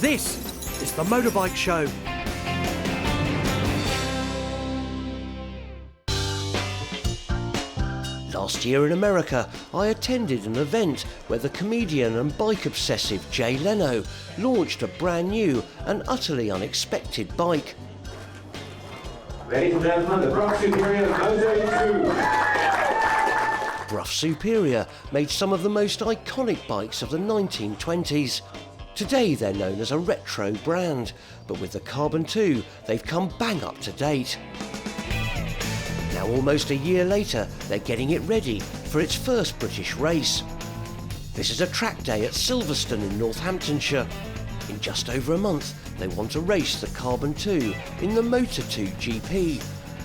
This is the Motorbike Show. Last year in America, I attended an event where the comedian and bike obsessive Jay Leno launched a brand new and utterly unexpected bike. Ladies and gentlemen, the Brough Superior Moto2. Brough Superior made some of the most iconic bikes of the 1920s. Today they're known as a retro brand, but with the Carbon 2 they've come bang up to date. Now almost a year later they're getting it ready for its first British race. This is a track day at Silverstone in Northamptonshire. In just over a month they want to race the Carbon 2 in the Moto2 GP,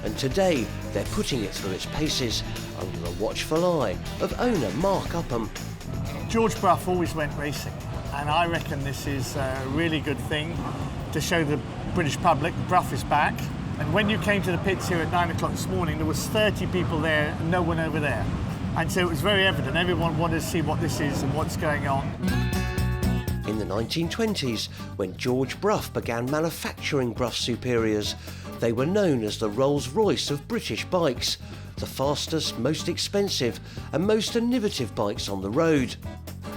and today they're putting it through its paces under the watchful eye of owner Mark Upham. George Brough always went racing, and I reckon this is a really good thing to show the British public Brough is back. And when you came to the pits here at 9 o'clock this morning, there was 30 people there and no one over there. And so it was very evident, everyone wanted to see what this is and what's going on. In the 1920s, when George Brough began manufacturing Brough Superiors, they were known as the Rolls-Royce of British bikes, the fastest, most expensive and most innovative bikes on the road.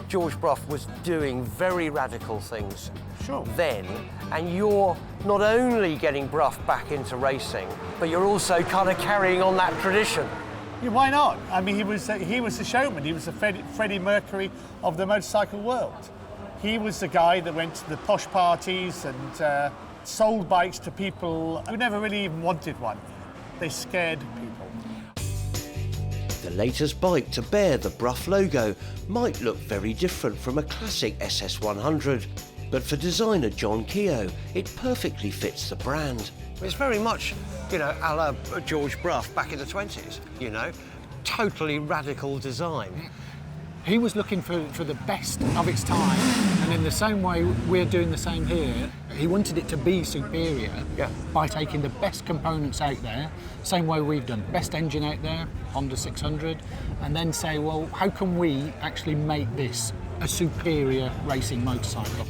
George Brough was doing very radical things then, and you're not only getting Brough back into racing, but you're also kind of carrying on that tradition. Yeah, why not? I mean, he was a showman. He was the Freddie Mercury of the motorcycle world. He was the guy that went to the posh parties and sold bikes to people who never really even wanted one. They scared people. The latest bike to bear the Brough logo might look very different from a classic SS100, but for designer John Keogh, it perfectly fits the brand. It's very much, you know, a la George Brough back in the 20s, you know, totally radical design. He was looking for the best of its time, and in the same way we're doing the same here. He wanted it to be superior by taking the best components out there, same way we've done, best engine out there, Honda 600, and then say, well, how can we actually make this a superior racing motorcycle?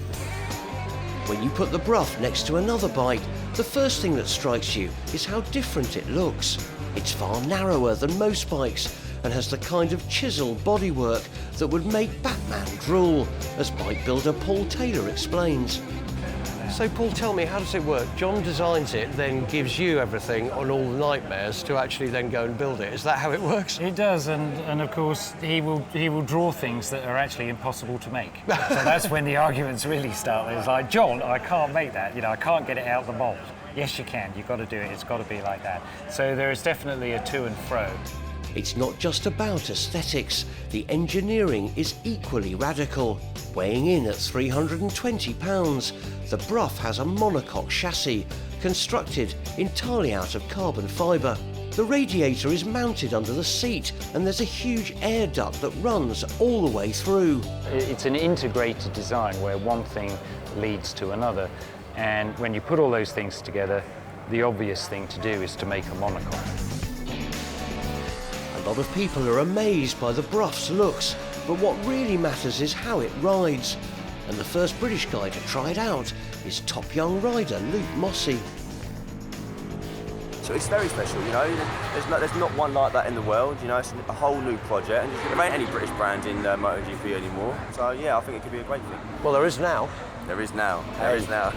When you put the Brough next to another bike, the first thing that strikes you is how different it looks. It's far narrower than most bikes and has the kind of chiselled bodywork that would make Batman drool, as bike builder Paul Taylor explains. So Paul, tell me, how does it work? John designs it, then gives you everything on all the nightmares to actually then go and build it. Is that how it works? It does, and of course he will draw things that are actually impossible to make. So that's when the arguments really start. It's like, John, I can't make that. You know, I can't get it out of the mold. Yes, you can. You've got to do it. It's got to be like that. So there is definitely a to and fro. It's not just about aesthetics. The engineering is equally radical. Weighing in at 320 pounds, the Brough has a monocoque chassis constructed entirely out of carbon fibre. The radiator is mounted under the seat and there's a huge air duct that runs all the way through. It's an integrated design where one thing leads to another, and when you put all those things together, the obvious thing to do is to make a monocoque. A lot of people are amazed by the Brough's looks, but what really matters is how it rides. And the first British guy to try it out is top young rider Luke Mossey. So it's very special, you know. There's not one like that in the world, you know. It's a whole new project, and there ain't any British brand in MotoGP anymore. So yeah, I think it could be a great thing. Well, there is now. There is now. There is now.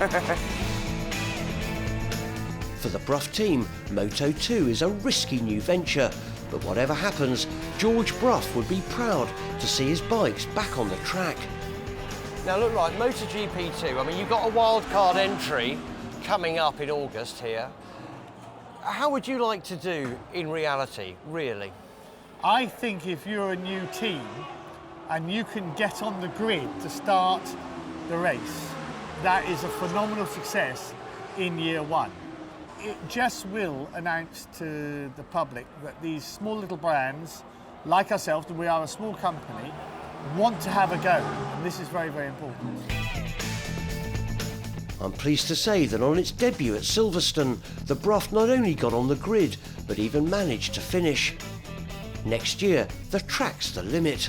For the Brough team, Moto2 is a risky new venture. But whatever happens, George Brough would be proud to see his bikes back on the track. Now look, right, MotoGP 2, I mean, you've got a wildcard entry coming up in August here. How would you like to do in reality, really? I think if you're a new team and you can get on the grid to start the race, that is a phenomenal success in year one. It just will announce to the public that these small little brands, like ourselves, and we are a small company, want to have a go, and this is very, very important. I'm pleased to say that on its debut at Silverstone, the Brough not only got on the grid, but even managed to finish. Next year, the track's the limit.